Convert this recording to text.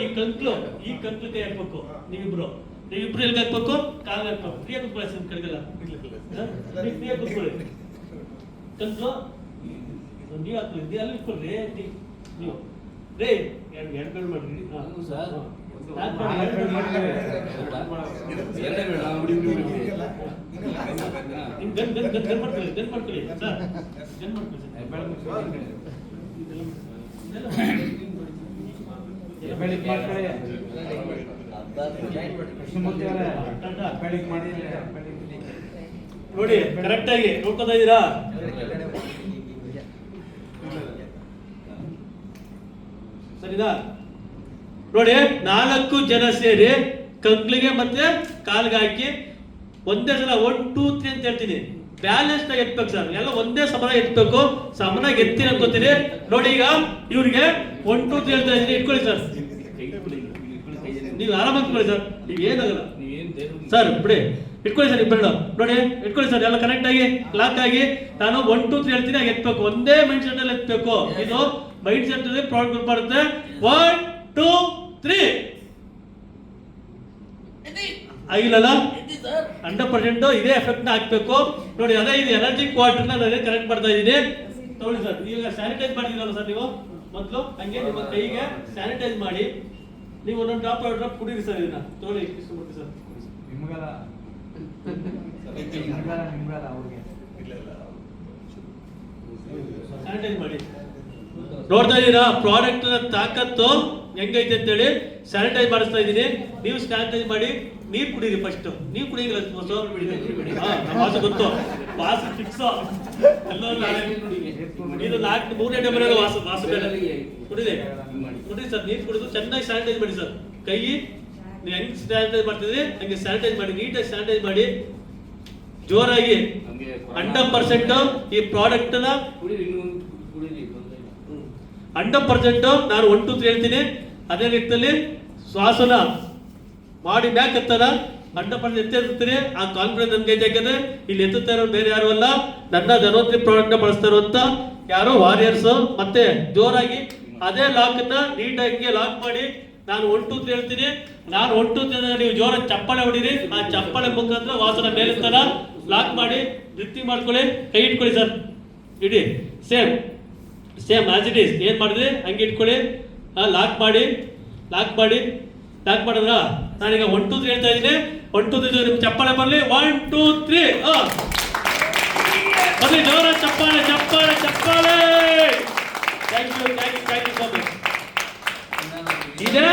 ಈ ಕಂಕ್ಲು ಕೈ ಹಾಕ್ಬೇಕು. ನೀವಿಬ್ರು ಎಲ್ಲಿಗೆ ಹಾಕ್ಬೇಕು? ಕಾಲಿಗೆ ಹಾಕ್ಬೇಕು. ಫ್ರೀ ಕೂತ್ಕೊಳ್ಳಿ ಕಡೆಗೆಲ್ಲ, ಫ್ರೀ ಕೂತ್ಕೊಳ್ಳಿ. ಕಂಕ್ಲು ನೀವು ಹಾಕೊಳ್ಳಿ, ಅಲ್ಲಿ ಇಟ್ಕೊಳ್ರಿ. ನೀವು ರೇ ಎರಡು ಬೇಡ ಮಾಡ್ರಿ. ಗನ್ ಮಾಡ್ಕೊಳ್ಳಿ ಸರ್, ಗನ್ ಮಾಡ್ಕೊಳ್ಳಿ ನೋಡಿ. ಕರೆಕ್ಟ್ ಆಗಿ ನೋಡ್ಕೊತಾ ಇದ್ದೀರಾ? ಸರಿನಾ? ನೋಡಿ, 4 ಜನ ಸೇರಿ ಕಂಕ್ಲಿಗೆ ಮತ್ತೆ ಕಾಲ್ಗೆ ಹಾಕಿ ಒಂದೇ ಸಲ 1 2 3 ಅಂತ ಹೇಳ್ತೀನಿ. ಬ್ಯಾಲೆನ್ಸ್ ಆಗಿ ಎತ್ಬೇಕು ಸರ್, ಎಲ್ಲ ಒಂದೇ ಸಮಾನ ಎತ್ಬೇಕು. ಸಮಾನಾಗಿ ಎತ್ತೀನಿ ಅನ್ಕೋತೀನಿ. ನೋಡಿ, ಈಗ ಇವ್ರಿಗೆ 1 2 3 ಹೇಳ್ತಾ ಇದ್ದೀನಿ. ಇಟ್ಕೊಳ್ಳಿ ಸರ್, ನೀವು ಆರಾಮಾಗಿ ಇಟ್ಕೊಳ್ಳಿ ಸರ್, ಈಗ ಏನಾಗಲ್ಲ ಸರ್. ಬಿಡಿ, ಇಟ್ಕೊಳ್ಳಿ ಸರ್ ಇಬ್ಬರು. ನೋಡಿ, ಇಟ್ಕೊಳ್ಳಿ ಸರ್, ಎಲ್ಲ ಕರೆಕ್ಟ್ ಆಗಿ ಲಾಕ್ ಆಗಿ. ನಾನು 1 2 3 ಹೇಳ್ತೀನಿ, ಎತ್ಬೇಕು. ಒಂದೇ ಮೈಂಡ್ ಸೆಟ್ ಅಲ್ಲಿ ಎತ್ಬೇಕು. ಇದು ಮೈಂಡ್ ಸೆಟ್ ಅಲ್ಲಿ ಪ್ರಾಬ್ಲಮ್ ಬರುತ್ತೆ. 1 2 3 ಆಗಿಲ್ಲಲ್ಲ? 100% ಇದೇ ಎಫೆಕ್ಟ್ ನ ಹಾಕ್ಬೇಕು. ನೋಡಿ, ಅದೇ ಇದು ಎನರ್ಜಿ ಕ್ವಾರ್ಟರ್ ನಾನು ಕರೆಕ್ಟ್ ಮಾಡ್ತಾ ಇದ್ದೀನಿ. ನೋಡಿ ಸರ್, ಈಗ ಸ್ಯಾನಿಟೈಸ್ ಮಾಡಿದಿರಲ್ಲ ಸರ್ ನೀವು ಮೊದಲು, ಹಂಗೆ ನಿಮ್ಮ ಕೈಗೆ ಸ್ಯಾನಿಟೈಸ್ ಮಾಡಿ ನೀವು ಒಂದೊಂದು ಡ್ರಾಪ್ ಕುಡೀರಿ ಸರ್. ಇದನ್ನ ತಗೊಳ್ಳಿ ಸರ್. ಸ್ಯಾನಿಟೈಸ್ ಮಾಡಿ. ನೋಡ್ತಾ ಇದ್ದೀರಾ ಪ್ರಾಡಕ್ಟ್ ತಾಕತ್ತು ಹೆಂಗೈತೆ ಅಂತೇಳಿ ಸ್ಯಾನಿಟೈಸ್ ಮಾಡಿಸ್ತಾ ಇದ್ದೀನಿ. ನೀವು ಸ್ಯಾನಿಟೈಸ್ ಮಾಡಿ ನೀರು ಕುಡೀರಿ. ಫಸ್ಟ್ ನೀವು ಕುಡಿಯಿಲ್ಲ, ವಾಸ ಗೊತ್ತು, ವಾಸ ಫಿಕ್ಸ್. ನೀರು 3 ಡಬ್ಬ ವಾಸ ಬೇಡ. ಕುಡಿದೆ ಕುಡಿ ಸರ್, ನೀರು ಕುಡಿದು ಚೆನ್ನಾಗಿ ಸ್ಯಾನಿಟೈಸ್ ಮಾಡಿ ಸರ್. ಕೈ ನೀವು ಹೆಂಗ್ ಸ್ಯಾನಿಟೈಸ್ ಮಾಡ್ತಿದ್ರಿ ಹಂಗೆ ಸ್ಯಾನಿಟೈಸ್ ಮಾಡಿ, ನೀಟಾಗಿ ಸ್ಯಾನಿಟೈಸ್ ಮಾಡಿ ಜೋರಾಗಿ. 100% ಈ ಪ್ರಾಡಕ್ಟ್ ನ 100% ನಾನು 1 2 3 ಹೇಳ್ತೀನಿ. ಅದೇ ರೀತಿಯಲ್ಲಿ ಶ್ವಾಸನ ಮಾಡಿ ಮ್ಯಾಕ್ ಎತ್ತದ 100% ಎತ್ತಿರ್ತೀನಿ. ಆ ಕಾನ್ಫಿಡೆನ್ಸ್ ನನ್ಗೆ ಯಾಕಂದ್ರೆ ಇಲ್ಲಿ ಎತ್ತುತ್ತಾ ಇರೋ ಬೇರೆ ಯಾರು ಅಲ್ಲ, ನನ್ನ ಧನ್ವಂತರಿ ಪ್ರಾಡಕ್ಟ್ ನ ಬಳಸ್ತಾ ಇರುವಂತ ಯಾರೋ ವಾರಿಯರ್ಸ್. ಮತ್ತೆ ಜೋರಾಗಿ ಅದೇ ಲಾಕ್ ನ ನೀಟಾಗಿ ಲಾಕ್ ಮಾಡಿ. ನಾನು 1 2 3 ಹೇಳ್ತೀನಿ. ನಾನು 1 2 3 ನೀವು ಜೋರ ಚಪ್ಪಾಳೆ ಹೊಡೀರಿ. ಆ ಚಪ್ಪಾಳೆ ಮುಖಾಂತರ ವಾಸನ ಮೇಲೆ ತರ ಲಾಕ್ ಮಾಡಿ ಬ್ರೀತಿಂಗ್ ಮಾಡ್ಕೊಳ್ಳಿ. ಕೈ ಇಟ್ಕೊಳ್ಳಿ sir, ED same as it is ಏನ್ ಮಾಡಿದ್ರಿ ಹಂಗೆ ಇಟ್ಕೊಳ್ಳಿ. ಲಾಕ್ ಮಾಡಿ. ಮಾಡಿದ್ರ ನಾನೀಗ 1 2 3 ಹೇಳ್ತಾ ಇದ್ದೀನಿ. 1 2 3 ನಿಮ್ ಚಪ್ಪಾಳೆ ಬರ್ಲಿ. 1 2 3 ಬರ್ಲಿ ಜೋರ ಚಪ್ಪಾಳೆ. Thank you so much. ಇದೆ